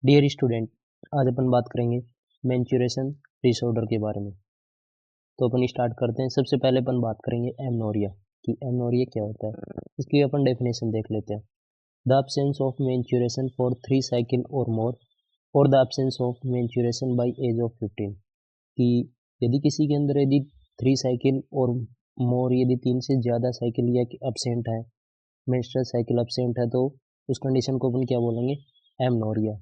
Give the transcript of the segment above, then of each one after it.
Dear student, आज अपन बात करेंगे मेंस्ट्रुएशन डिसऑर्डर के बारे में। तो अपन स्टार्ट करते हैं। सबसे पहले अपन बात करेंगे एमनोरिया कि एमनोरिया क्या होता है। इसकी अपन डेफिनेशन देख लेते हैं। The absence of menstruation for 3 cycle और मोर, और the absence of menstruation by age of 15। कि यदि किसी के अंदर यदि 3 साइकिल और मोर, यदि 3 से ज़्यादा साइकिल या एब्सेंट है, मेंस्ट्रुअल साइकिल एब्सेंट है, तो उस कंडीशन को अपन क्या बोलेंगे? Amenorrhoea.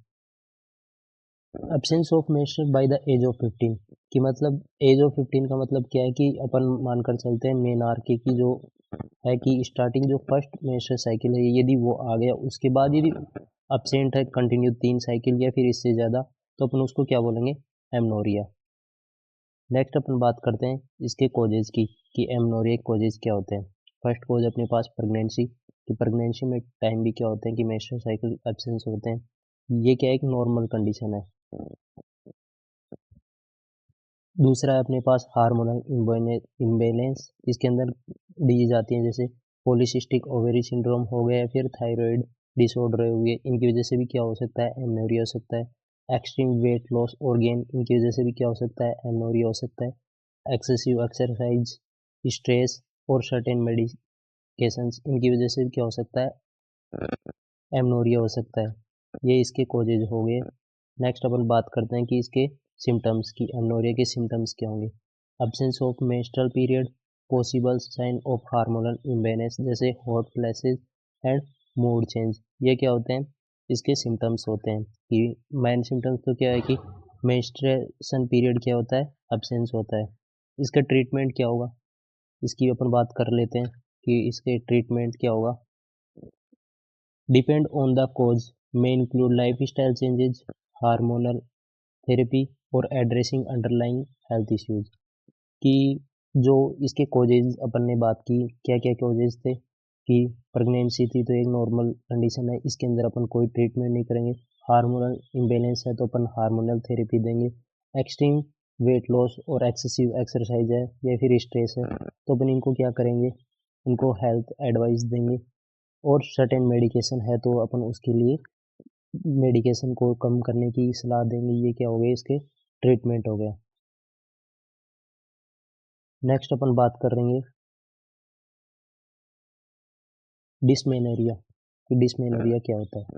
Absence of menstrual by the age of 15 कि मतलब एज ऑफ 15 का मतलब क्या है कि अपन मानकर चलते हैं मेनार्की की जो है कि स्टार्टिंग जो फर्स्ट मेंस्ट्रुअल साइकिल है, यदि वो आ गया, उसके बाद यदि एब्सेंट है कंटिन्यू 3 साइकिल या फिर इससे ज़्यादा, तो अपन उसको क्या बोलेंगे? एमनोरिया। नेक्स्ट अपन बात करते हैं इसके कोजेज की कि एमनोरिया कोजेज क्या होते हैं। फर्स्ट कोज अपने पास प्रेगनेंसी, कि प्रेगनेंसी में टाइम भी क्या होते हैं कि मेंस्ट्रुअल साइकिल एब्सेंस होते हैं। ये क्या है? एक नॉर्मल कंडीशन है। दूसरा है अपने पास हार्मोनल इम्बैलेंस। इसके अंदर दी जाती हैं जैसे पॉलीसिस्टिक ओवेरी सिंड्रोम हो गया या फिर थायराइड डिसऑर्डर हुए, इनकी वजह से भी क्या हो सकता है? एमनोरिया हो सकता है। एक्सट्रीम वेट लॉस और गेन, इनकी वजह से भी क्या हो सकता है? एमनोरिया हो सकता है। एक्सेसिव एक्सरसाइज, स्ट्रेस और सर्टेन मेडिकेशंस, इनकी वजह से भी क्या हो सकता है? एमनोरिया हो सकता है। ये इसके कॉजेज हो गए। नेक्स्ट अपन बात करते हैं कि इसके सिम्टम्स की, एमनोरिया के सिम्टम्स क्या होंगे। Absence of menstrual period, possible sign of hormonal imbalance जैसे hot flashes and mood change, ये क्या होते हैं? इसके सिम्टम्स होते हैं। कि मेन सिम्टम्स तो क्या है कि मेंस्ट्रुएशन पीरियड क्या होता है? एब्सेंस होता है। इसका ट्रीटमेंट क्या होगा? इसकी अपन बात कर लेते हैं कि इसके ट्रीटमेंट क्या होगा। डिपेंड ऑन द कॉज, में include life style changes, hormonal therapy और एड्रेसिंग अंडरलाइंग हेल्थ इश्यूज। कि जो इसके कॉजेज अपन ने बात की, क्या क्या कॉजेज थे कि प्रेगनेंसी थी तो एक नॉर्मल कंडीशन है, इसके अंदर अपन कोई ट्रीटमेंट नहीं करेंगे। हार्मोनल इम्बेलेंस है तो अपन हार्मोनल थेरेपी देंगे। एक्सट्रीम वेट लॉस और एक्सेसिव एक्सरसाइज है या फिर स्ट्रेस है, तो अपन इनको क्या करेंगे? इनको हेल्थ एडवाइस देंगे। और सर्टेन मेडिकेशन है तो अपन उसके लिए मेडिकेशन को कम करने की सलाह देंगे। ये क्या हो गया? इसके ट्रीटमेंट हो गया। नेक्स्ट अपन बात कर रहे हैं डिस्मेनोरिया कि डिस्मेनोरिया क्या होता है।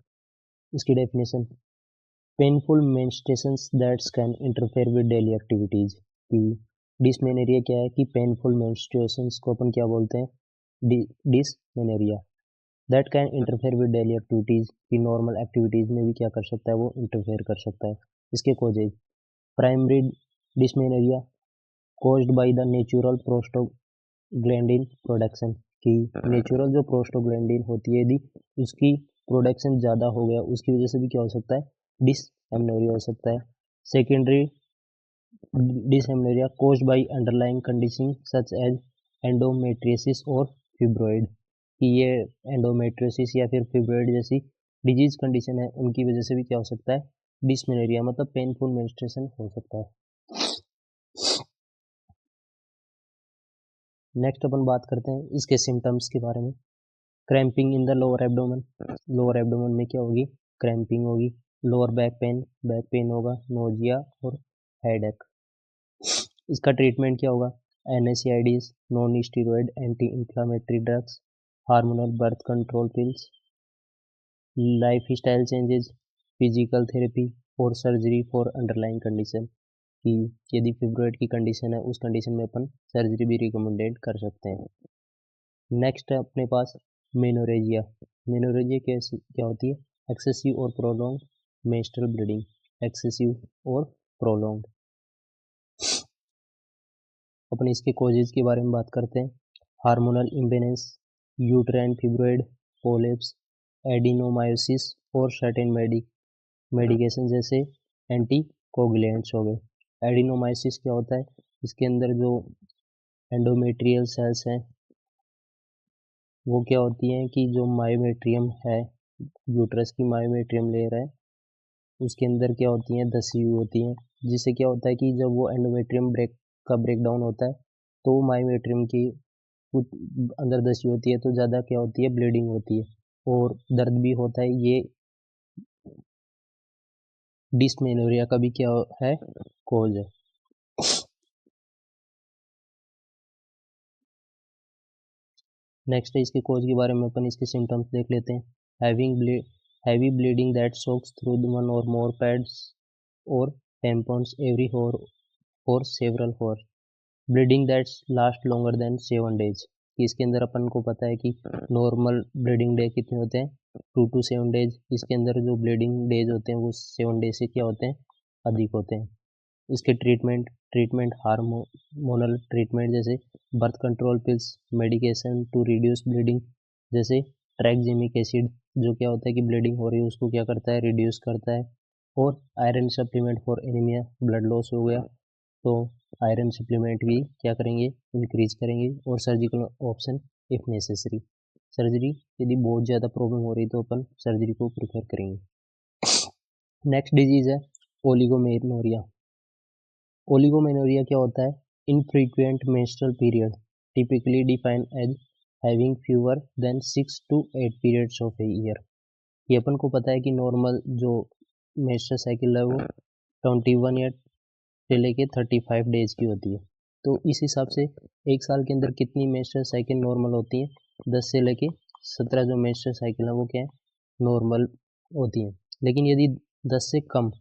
इसकी definition, painful मेंस्ट्रुएशंस that can interfere with daily activities. कि डिस्मेनोरिया क्या है? कि पेनफुल मेंस्ट्रुएशंस को अपन क्या बोलते हैं? Dysmenorrhoea. That can interfere with daily activities, की नॉर्मल एक्टिविटीज में भी क्या कर सकता है? वो इंटरफेयर कर सकता है। इसके causes, primary dysmenorrhoea caused by the natural prostaglandin production. कि नेचुरल जो प्रोस्टोग्लैंडिन होती है, यदि उसकी प्रोडक्शन ज़्यादा हो गया, उसकी वजह से भी क्या हो सकता है? डिसएमनोरिया हो सकता है। Secondary dysmenorrhoea caused by underlying condition such as endometriosis और फिब्रॉइड। कि ये एंडोमेट्रियोसिस या फिर फिब्रॉइड जैसी डिजीज कंडीशन है, उनकी वजह से भी क्या हो सकता है? डिसमेनोरिया मतलब पेनफुल मेंस्ट्रुएशन हो सकता है। नेक्स्ट अपन बात करते हैं इसके सिम्टम्स के बारे में। Cramping in the lower abdomen, lower abdomen में क्या होगी? क्रैम्पिंग होगी। लोअर बैक पेन होगा, नोजिया और हेडेक। इसका ट्रीटमेंट क्या होगा? NSAIDs, non steroid anti inflammatory drugs, hormonal birth control pills, life style changes, physical therapy और सर्जरी फॉर अंडरलाइंग कंडीशन। कि यदि फिब्रॉइड की कंडीशन है, उस कंडीशन में अपन सर्जरी भी रिकमेंडेड कर सकते हैं। नेक्स्ट है अपने पास मेनोरेजिया। मेनोरेजिया क्या होती है? एक्सेसिव और प्रोलॉन्ग मेंस्ट्रुअल ब्लीडिंग। एक्सेसिव और प्रोलॉन्ग। अपन इसके कॉजेज के बारे में बात करते हैं। Hormonal imbalance, uterine fibroid, polyps, adenomyosis और सर्टेन मेडिकेशन जैसे एंटीकोगुलेंट्स हो गए। एडिनोमायोसिस क्या होता है? इसके अंदर जो एंडोमेट्रियल सेल्स हैं, वो क्या होती हैं कि जो मायोमेट्रियम है, यूट्रस की मायोमेट्रियम लेयर है, उसके अंदर क्या होती हैं? धसी हुई होती हैं। जिससे क्या होता है कि जब वो एंडोमेट्रियम ब्रेक डाउन होता है, तो वो मायोमेट्रियम की कुछ अंदर धसी होती है, तो ज़्यादा क्या होती है? ब्लीडिंग होती है और दर्द भी होता है। ये डिसमेनोरिया का भी क्या है, कोज है। नेक्स्ट है इसके कोज के बारे में, अपन इसके सिम्टम्स देख लेते हैं। Heavy bleeding that socks through one और मोर पैड्स और tampons every hour और several hours, bleeding that's last longer than 7 days। इसके अंदर अपन को पता है कि नॉर्मल ब्लीडिंग डे कितने होते हैं, 2 to 7 days। इसके अंदर जो ब्लीडिंग डेज होते हैं वो 7 days से क्या होते हैं, अधिक होते हैं। इसके ट्रीटमेंट हार्मोनल ट्रीटमेंट जैसे birth control pills, medication to reduce bleeding जैसे ट्रैक्जिमिक एसिड, जो क्या होता है कि ब्लीडिंग हो रही है उसको क्या करता है, रिड्यूस करता है। और iron supplement for anaemia, blood loss हो गया तो आयरन सप्लीमेंट भी क्या करेंगे, इंक्रीज करेंगे। और surgical option if necessary, surgery यदि बहुत ज़्यादा प्रॉब्लम हो रही तो अपन सर्जरी को प्रिफर करेंगे। नेक्स्ट डिजीज़ है ओलिगोमेनोरिया। ओलिगोमेनोरिया क्या होता है, infrequent menstrual period typically defined as having fewer than 6 to 8 periods of a year. ये अपन को पता है कि नॉर्मल जो मेंस्ट्रुअल साइकिल है वो 21 या से लेके 35 डेज की होती है। तो इस हिसाब से एक साल के अंदर कितनी मेंस्ट्रुअल साइकिल नॉर्मल होती है, 10 से लेके 17 जो मेंस्ट्रुअल साइकिल है वो क्या है, नॉर्मल होती है। लेकिन यदि 10 से कम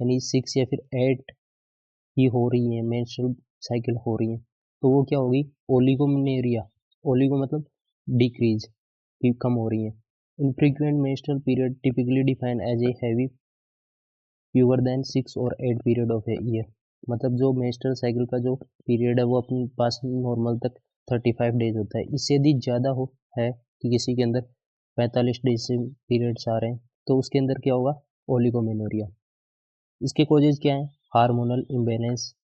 यानी 6 या फिर 8 ही हो रही है, मेंस्ट्रुअल साइकिल हो रही है, तो वो क्या होगी, ओलिगोमेनोरिया। ओलिगो मतलब डिक्रीज, कि कम हो रही है। Infrequent menstrual period typically defined as a heavy fewer than 6 और 8 पीरियड ऑफ ए ईयर। मतलब जो मेंस्ट्रुअल साइकिल का जो पीरियड है वो अपने पास नॉर्मल तक 35 डेज होता है। इससे यदि ज़्यादा हो है कि किसी के अंदर 45 डेज से पीरियड्स आ रहे हैं तो उसके अंदर क्या होगा, ओलिगोमेनोरिया। इसके कॉजेज क्या है, हार्मोनल इम्बैलेंस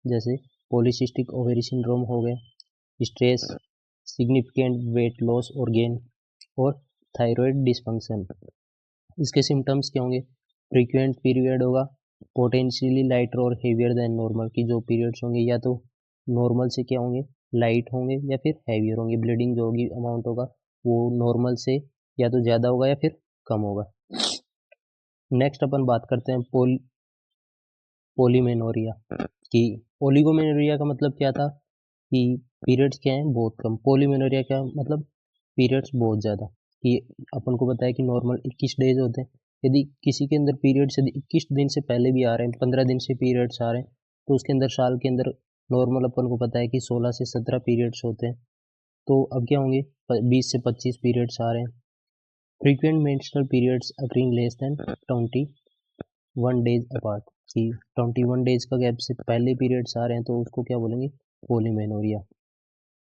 जैसे पॉलीसिस्टिक ओवेरी सिंड्रोम हो गए, स्ट्रेस, सिग्निफिकेंट वेट लॉस और गेन, और थायराइड डिसफंक्शन। इसके सिम्टम्स क्या होंगे, फ्रीक्वेंट पीरियड होगा, पोटेंशियली लाइटर और हेवियर देन नॉर्मल, की जो पीरियड्स होंगे या तो नॉर्मल से क्या होंगे, लाइट होंगे या फिर हैवियर होंगे। ब्लीडिंग जो होगी अमाउंट होगा वो नॉर्मल से या तो ज़्यादा होगा या फिर कम होगा। नेक्स्ट अपन बात करते हैं पोलीमेनोरिया की। ओलिगोमेनोरिया का मतलब क्या था कि पीरियड्स क्या हैं, बहुत कम। पोलीमेनोरिया क्या मतलब, पीरियड्स बहुत ज़्यादा। कि अपन को पता है कि नॉर्मल 21 डेज होते हैं, यदि किसी के अंदर पीरियड्स यदि 21 दिन से पहले भी आ रहे हैं, 15 दिन से पीरियड्स आ रहे हैं, तो उसके अंदर साल के अंदर नॉर्मल अपन को पता है कि 16 से 17 पीरियड्स होते हैं। तो अब क्या होंगे, 20 से 25 पीरियड्स आ रहे हैं। Frequent menstrual periods occurring less than 21 days apart, कि 21 डेज का गैप से पहले पीरियड्स आ रहे हैं तो उसको क्या बोलेंगे, पोलीमेनोरिया।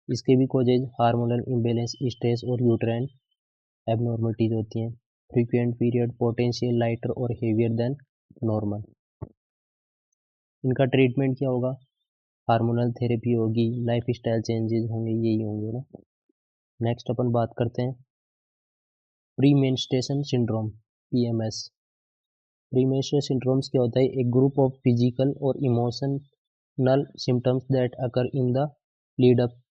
इसके भी कॉजेज हार्मोनल इम्बेलेंस, स्ट्रेस और यूट्राइन एबनॉर्मलिटीज होती हैं। फ्रीक्वेंट पीरियड, पोटेंशियल लाइटर और हेवियर देन नॉर्मल। इनका ट्रीटमेंट क्या होगा, हार्मोनल थेरेपी होगी, लाइफ स्टाइल चेंजेस होंगे, यही होंगे ना। नेक्स्ट अपन बात करते हैं pre menstruation syndrome, PMS। Pre menstrual syndromes क्या होता है, एक ग्रुप ऑफ फिजिकल और emotional symptoms that occur in the lead up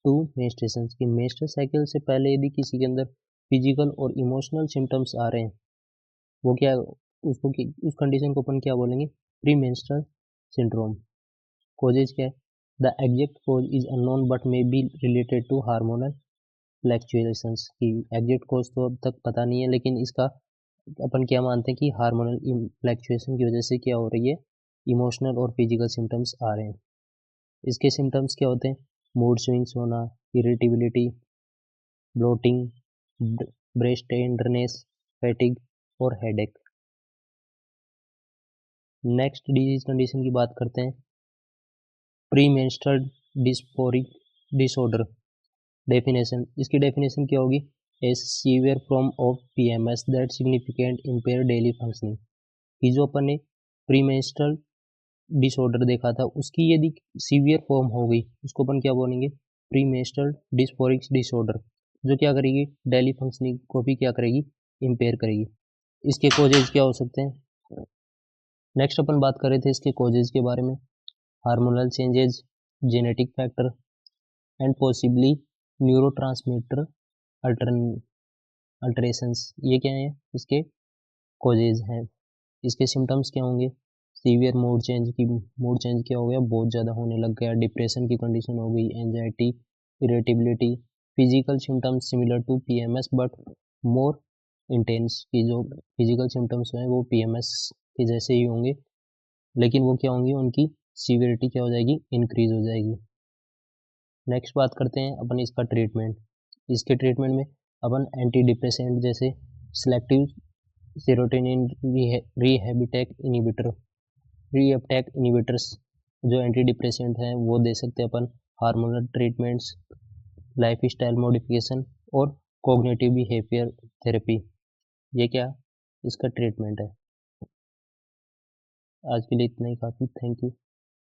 to menstruation. की मेंस्ट्रुअल साइकिल से पहले यदि किसी के अंदर फिजिकल और इमोशनल सिम्टम्स आ रहे हैं, वो क्या, उसको उस कंडीशन को अपन क्या बोलेंगे, प्री मेंस्ट्रुअल सिंड्रोम। कॉजेज क्या है, the exact cause is unknown but may be related to hormonal fluctuations. की एग्जैक्ट कॉज तो अब तक पता नहीं है, लेकिन इसका अपन क्या मानते हैं कि हार्मोनल फ्लैक्चुएशन की वजह से क्या हो रही है, इमोशनल और फिजिकल सिम्टम्स आ रहे हैं। इसके सिम्टम्स क्या होते हैं, मूड स्विंग्स होना, irritability, bloating, breast tenderness, fatigue और हेडेक। नेक्स्ट डिजीज कंडीशन की बात करते हैं, pre menstrual dysphoric disorder. Definition, इसकी डेफिनेशन क्या होगी, a severe form of PMS that significant impair daily functioning. कि जो अपन ने प्री मेंस्ट्रुअल डिसऑर्डर देखा था उसकी यदि सीवियर फॉर्म हो गई उसको अपन क्या बोलेंगे, प्री मेंस्ट्रुअल डिस्फोरिक डिसऑर्डर, जो क्या करेगी, डेली फंक्शनिंग को भी क्या करेगी, इम्पेयर करेगी। इसके कॉजेज क्या हो सकते हैं। नेक्स्ट अपन बात कर रहे थे इसके कॉजेज के बारे में, hormonal changes, genetic factor and possibly neurotransmitter alterations, ये क्या है इसके कॉजेज हैं। इसके सिम्टम्स क्या होंगे? सीवियर मूड चेंज क्या हो गया, बहुत ज़्यादा होने लग गया, डिप्रेशन की कंडीशन हो गई, anxiety, irritability. Physical symptoms similar to PMS but more intense, की जो फिजिकल सिम्टम्स हैं वो पीएमएस के जैसे ही होंगे, लेकिन वो क्या होंगी, उनकी सीवियरिटी क्या हो जाएगी, इंक्रीज हो जाएगी। नेक्स्ट बात करते हैं अपन इसका ट्रीटमेंट। इसके ट्रीटमेंट में अपन एंटी डिप्रेसेंट जैसे सिलेक्टिव सेरोटोनिन रीअपटेक इनिबिटर्स जो एंटी डिप्रेसेंट हैं वो दे सकते हैं अपन, hormonal treatments, lifestyle modification और कॉग्निटिव बिहेवियर थेरेपी, ये क्या इसका ट्रीटमेंट है। आज के लिए इतना ही काफ़ी, थैंक यू।